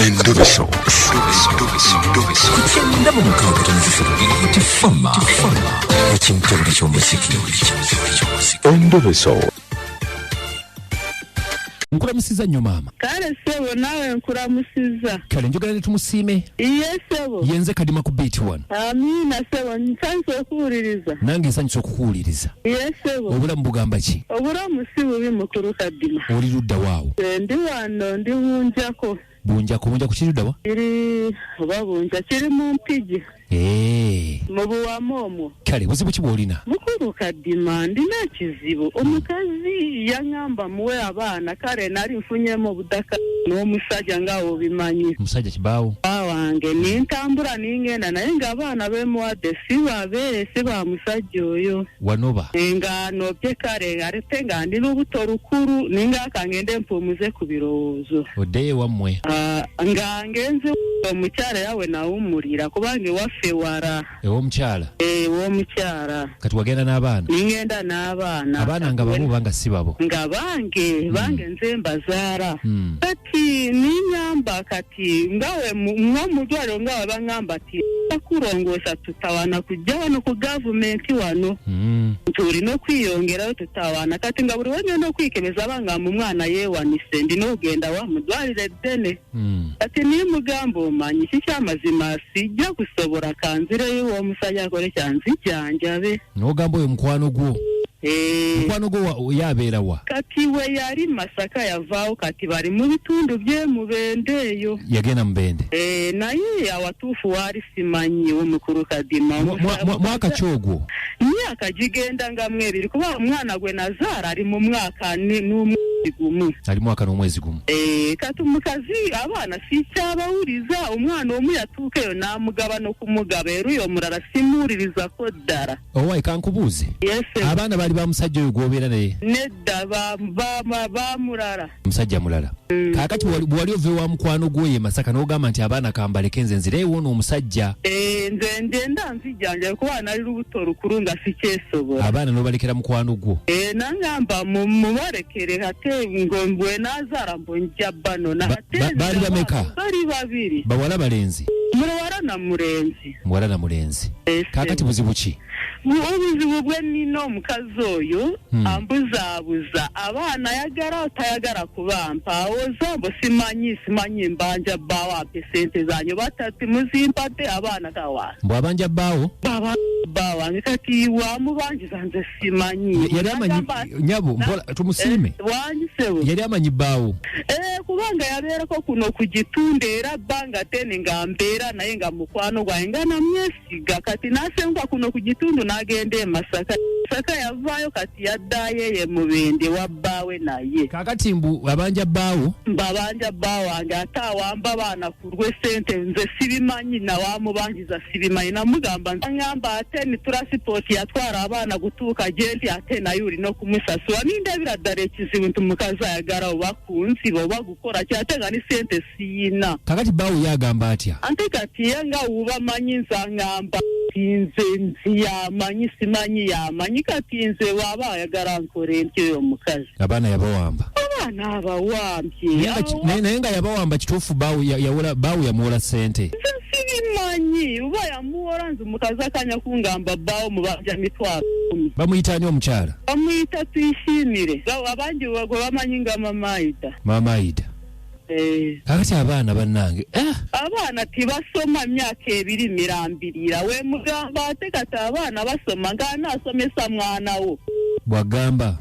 Endobeso. Kugenda mu mukaaga tonzifuna tifama ekintu buli ky'omuziki. Endobeso. Nkulamusiza nnyo maama. Kale sebo nawe nkulamusiza. Kale njogera ne tumusiime. Iye sebo. Yenze kadima ku beat one. Amina sebo nsanze okuwuliriza. Nange nsanyusa okukuwuliriza. Iye sebo. Obulamu bugamba ki? Obulamu si bubi mukulu kadima. Oli ludda waawo. Ndi wano ndi Bunjako. Bunjako kiri ludda wa? Kiri oba Bunja kiri mu Mpigi. Mu Buwamoomwo. Kale buzibu ki bw'olina? Mukulu kadima ndina ekizibu. Omukazi yaŋŋamba muwe abaana kale nali nfunyemu obudaka n'omusajja ng'awo bimanyi. Omusajja kibaawo. Wange nintambula ningenda naye ng'abaana beemuwadde si ba musajja oyo. Wanoba. Nga nobye kale ate nga ndi lubuto lukulu ninga akangende mpumuze ku birowoozo. Oddeyo wammwe. Nga ngenze omukyala yawe nawumulira kubanga ewaffe wala. Ew'omukyala? Ew'omukyala. Kati wagenda n'abaana? Ningenda n'abaana. Abaana nga babo banga si babo? Nga bange nze mbazaala. Kati ninyamba kati ngawe mwamudwaliro ngawe baŋŋamba ati takulongoosa tutawaana kujja wano ku gavumenti wano. Tulina okwiyongerayo tutawaana kati nga buli wengenda okwikebeza banga mu mwana yeewanise ndina ogenda wa mudwaliro eddene. Kati nimugamba omanyi kikyamazima sijja kusobola kanzireyo w'omusajja akole kyanzijanjabe. N'ogamba oyo mukwano gwo? Mukwano gwo yabeera wa? Kati we yali Masaka yavaawo kati bali mu bitundu by'Emubende eyo. Yagenda Mubende? Naye awatuufu waali simanyi omukulu kadima. Mwaka ki ogwo? Myaka gigenda nga 2 kuba omwana gwe nazaala ali mu mwaka n'omwezi gumu. Ali mwaka n'omwezi gumu. Kati omukazi abaana sikyabawuliza omwana omu yatuuka eyo n'amugaba n'okumugaba era oyo omulala simuwulirizako ddala. Owaayi kankubuuze. Abaana baali ba musajja oyo gw'obeera naye? Nedda ba mulala. Musajja mulala. Kaakati bwali ova ewa mukwano gwo ye Masaka n'ogamba nti abaana kambaleke nze nzireyo ono omusajja. Nze ngenda nzijjanja kuba nali lubuto lukulu nga sikyesobola. Abaana n'obalekera mukwano gwo? Nangamba mubalekere ate bwe naazaala njja bano. Baali bameka? Bali 2. Bawala balenzi? Muwala na mulenzi. Muwala na mulenzi. Kaakati buzibu ki? Obuzibu bwe nnina omukazi oyo ambuzaabuza abaana ayagala tayagala kubampa awoza mbo simanyi mbanja bbaawo ampe sente zanyu batati muzimpadde abaana tawa mbu abanja bbaawo? Baba wange kati wamubanjiza nze simanyi. Yali amanyi nyabo mpola tumusiime? Wanjisewo. Yali amanyi bbaawo? Kubanga yabeerako kuno ku gitundu era bbanga tene nga mbeera naye nga mukwano gwange nga namyesiga kati n'asenguka kuno ku gitundu n'agenda e Masaka. Masaka yavaayo kati yaddaayo ye Mubende wa bbaawe naye. Kaakati mbu abanja bbaawo? Mbabanja bbaawo wange ate awamba baana ku lw'essente nze sibimanyi nawamubanjiza sibimanyi namugamba ngamba ate ni transport yatwara abaana gutuuka gye nti ate naye olina okumusasula nindabira ddala ekizibu nti mukazi ayagala oba kunsiba oba gukora kyate nga ni sente siyina. Kakati bbaawo yagamba atya? Ante kati ye nga wubamanyi nzangamba nze yamanyi simanyi yamanyi kati nze waaba ayagala nkore ntyo omukazi. Abaana yabawamba? Abaana abawambye. Naye nga yabawamba kituufu bbaawo yamuwola ssente? Sibimanyi uba yamuwola nze omukazi akanya kungamba bbaawo mubanja Mitwalo 10. Bamuyita ani omukyala? Bamuyita Tuyishimire. Abangi gwe bamanyi nga Mama Aida. Mama Aida. Kakati abaana bannange abaana tibasoma myaka 2 mirambirira we mugamba ate kati abaana basoma nga anaasomesa mwana wo bwagamba.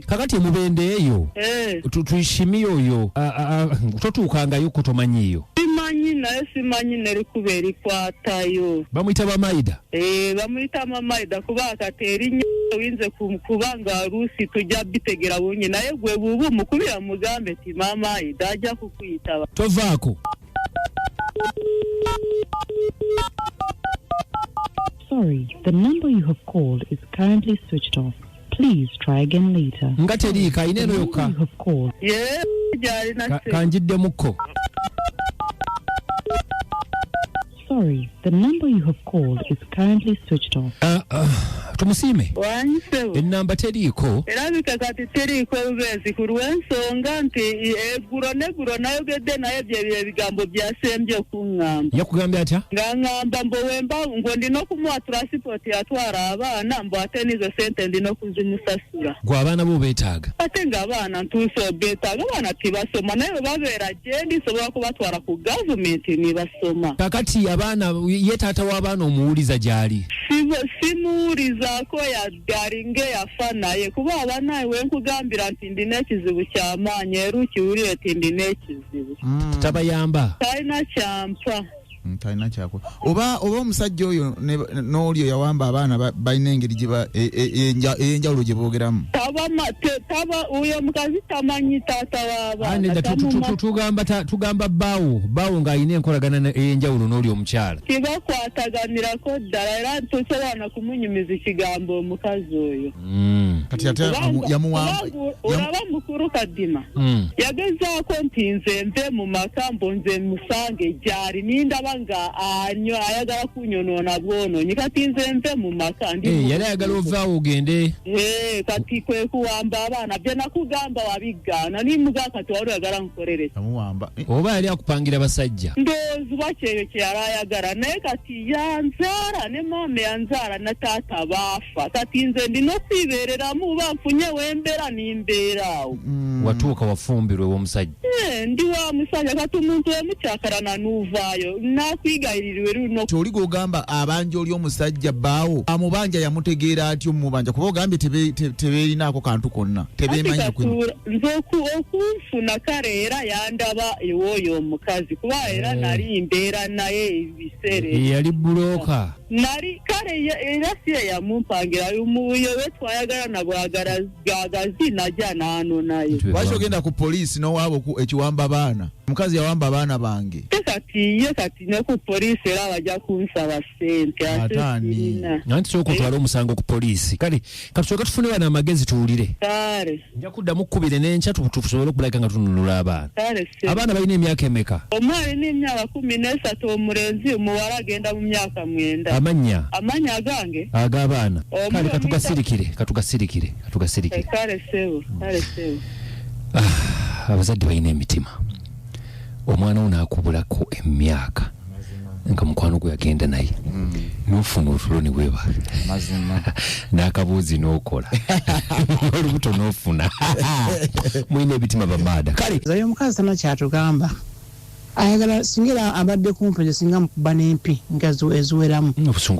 Kakati Mubende eyo tuyishimiye oyo totuukangayo kutomanyiyo? Simanyi naye simanyi nerikuba erikwatayo. Bamuyita Mama Aida? Bamuyita Mama Aida kuba kati erinnya oyinze kubanga aluusi tujja bitegera bungi naye gwe buubu mukubira mugambe ti Mama Aida ajja kukuyitaba. Tovaako. Sorry, the number you have called is currently switched off. Please try again later. Nga teriika ine eno yokka? Kanjidde mukko. Sorry, the number you have called is currently switched off. Tumusime. Wanyisewo. Enamba teriiko. Erabika kati teriiko ubezi ku lw'ensonga nti eguro nayogedde naye bye bigambo byasembye okuŋŋamba. Yakugambye atya? Ng'aŋŋamba mbu wemba ngo ndina okumuwa transport yatwala abaana mbu ate nizo sente ndina okuzimusasula. Gwe abaana bo beetaaga. Ate ng'abaana ntuuse beetaaga abaana tibasoma naye babeera gye ndisobola kubatwala ku gavumenti nibasoma. Kakati abaana ye taata w'abaana omuwuliza gy'ali. Simuwulizaako yaddali ng'eyafa naye kuba abaana wenkugambira nti ndina ekizibu ky'amaanyi era ukiwulire nti ndina ekizibu. Tabayamba. Talina kyampa. Talina kyako. Oba omusajja oyo n'olyo Yawamba abaana balina engeri ey'enjawulo gye boogeramu. Taba uyo mukazi tamanyi taata w'abaana. Tugamba baawo ng'alina enkolagana ey'enjawulo n'oli omukyala. Tibakwataganirako ddala era tosobola na kumunyumiza ekigambo omukazi oyo. Kati ate yamuwamba. Olaba mukuru Kadima. Yagezaako nti nze nve mu maka mbu nze musange gy'ali nindaba nga ayagala kunyonoona bwonoonyi kati nze nve mu maka yali ayagala ovaawo ogende. Kati kwe kuwamba abaana bye nakugamba wabigaana nimugaa kati wali oyagala nkolere. Yamuwamba. Oba yali akupangira basajja. Ndowooza kyeyo kye yali ayagala naye kati yanzaala ne maama yanzaala na taata baafa kati nze ndina okwibeereramu banfunye wembeera nimbeeraawo. Watuuka wafumbirwa ew'omusajja. Ndi wa musajja kati omuntu emukyakala nuuvaayo nakwigayirira luno. Kyoli gogamba abanja oli omusajja baawo amubanja yamutegeera atyo mubanja kuba ogambye tebeerinaako kantu konna tebeemanyi nze okunfuna kale era yandaba ewooyo omukazi kuba era nali mbeera naye ebiseera yali bulooka nali kale era siye yamumpangira umuyo wetwayagala nabwagazi najja naano naye lwaki ogenda ku poliisi n'owaabo ekiwamba abaana omukazi yawamba abaana bange kati ne ku poliisi era bajja kunsaba ssente nanti sooka otwala omusango ku poliisi kale katusooka tufune bana amagezi tuwulire kale nja kuddamu kkubire n'enkya tusobole okulabika nga tununula abaana balina emyaka emeka omwana alina emyaka 13 omulenzi omuwala agenda mu myaka 9 amanya agange ag'abaana kale katugasirikire kale sebo abazadde balina emitima omwana ono akubulako emyaka nga mukwano gwe yagenda naye n'ofuna otulo ne weeba n'akabuuzi n'okola olubuto n'ofuna mulina ebitima bamaada kale zayo omukazi tana kyatugamba ayagala singira abadde kumpe singa mukuba n'empi nga eziweramu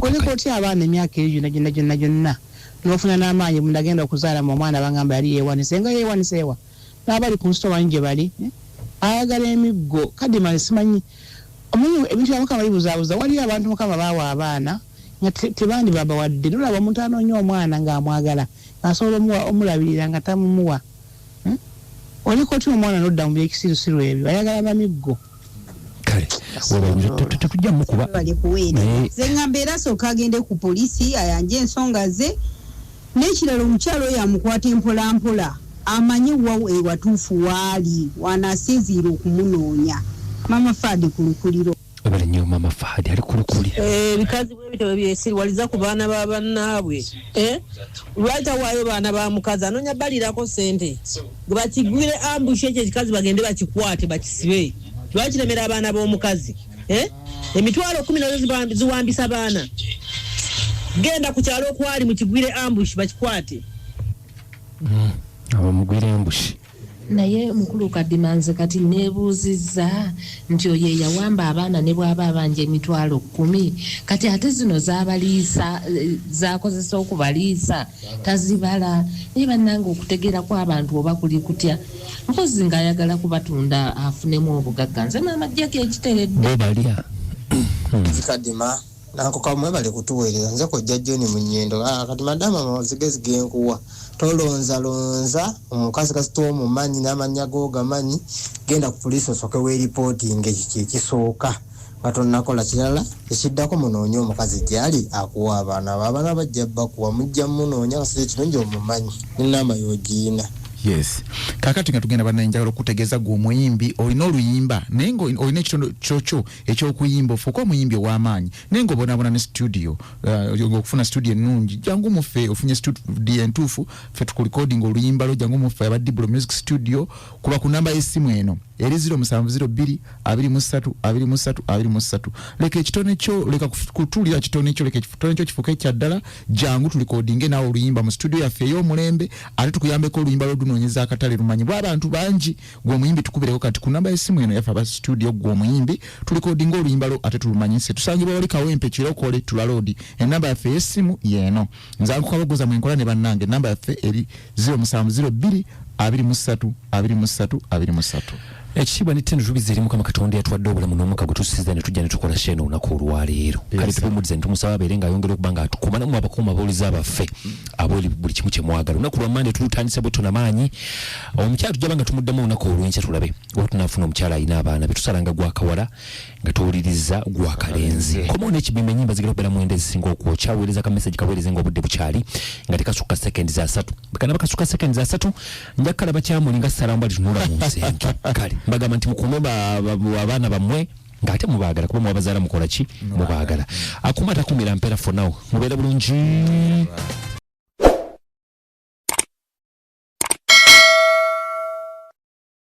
oliko otya abaana emyaka eyo gyonna n'ofuna n'amaanyi mundagenda okuzaala mu omwana bagamba yali yeewanise nga yeewaniseewa n'abali ku nsito bangi gye bali ayagala emiggo Kadima simanyi omanyi ebintu byamukama bibuzaabuza waliyo abantu mukama baawa abaana nga tebandi babawadde nolaba omuntu anoonya omwana ng'amwagala ng'asobola omulabirira nga tamumuwa oliko otya omwana n'odda mu byekisirusiru ebyo ayagala bamiggo kale tetujja mukuba bali kuweera ze ngamba era sooka agende ku poliisi ayanje ensonga ze n'ekirala omukyalo oyo amukwata empolampola amanye watuufu waali wanasinziira okumunoonya mama Fadi kulukuliro obale nnyo mama Fadi ali kulukuli bikazi bwebitabo byesiriwaliza ku baana ba bannaabwe lwata waayo baana ba mukazi anoonya balirako sente gwe bakigwire ambushi ekyo ekikazi bagende bakikwate bakisibe lwakiremera abaana b'omukazi emitwalo 10 ziwambisa baana genda ku kyalo okwali mukigwire ambushi bakikwate abamugwire ambushi naye mukulu Kadimanze kati nebuuzizza nti oyo Yawamba abaana ne bwaba abanja emitwalo 10 kati ate zino zabaliisa zakozesa okubaliisa tazibala naye bannange okutegeera kw'abantu oba kuli kutya mpozi ng'ayagala kubatunda afunemu obugagga nze n'amajjako ekiteredde balya Kadima nako kamwe bali kutuweereza nze ko jjajjoni mu nnyendo kati madama mazigezi genkuwa tolonza omukazi kasito omumanyi n'amanya go gamanyi genda ku poliisi osoke we reporting ekisooka nga tonnakola kirala ekiddako munoonya omukazi gyali akuwa abaana bajja bakuwa mujja munoonya kasito ekirungi omumanyi n'inama y'ogiina Yes. Kakati nga tugenda bana njagala okutegeeza gwe omuyimbi olina oluyimba naye nga olina ekitondo kyokyo ekyokuyimba ofuuka omuyimbi ow'amaanyi naye nga obonabona ne studio okufuna studio ennungi jangu muffe ofunye studio entuufu ffe tukulikodinga oluyimba lwo jangu muffe aba Diblo Music Studio kuba ku namba y'essimu eno eri 0702 23 23 23 leka ekitone kyo leka kutuulira kitone kyo leka ekitone kyo kifuuke ekya ddala jangu tulikodinge naawe oluyimba mu studio yaffe ey'omulembe ate tukuyambeko oluyimba lw'odunoonyeza akatale lumanyibwa abantu bangi gwe omuyimbi tukubireko kati ku namba y'essimu eno yaffe aba studio gwe omuyimbi tulikodinga oluyimba lwo ate tulumanyise tusangibwa wali kawempe kirokole tulalodi enamba yaffe y'essimu yeeno nze nkukabogoza mwenkola ne bannange enamba yaffe eri 0702 23 23 23 ekitiibwa n'ettendo tubiza eri Mukama Katonda yatuwadde obulamu n'omukka gwe tusiza ne tujja ne tukola shene olunaku olwaleero kale tupumulize ne tumusaba abeere ng'ayongera okuba nga atukuma namu abakuuma abawulize abaffe aboli buli kimu kye mwagala olunaku lwa Mande tulutandise bwe tunamaanyi omukyala tujja nga tumuddamu olunaku olw'enkya tulabe oba tunaafuna omukyala alina abaana betusalanga gwakawala nga tuwuliriza gwakalenzi komawo n'ekibimba ennyimba zigera okubeera mu enda ezisinga okwokya weereza ka message kaweereze ng'obudde bukyali nga tekasukka sekendi za 3 kanaba kasukka sekendi za 3 nja kalaba kyamuli nga salamba litunula mu nsenge kale mbagamba nti mukume abaana bammwe ng'ate mubaagala kuba mwabazaala mukola ki mubaagala akuma takumira mpera for now mubeera bulungi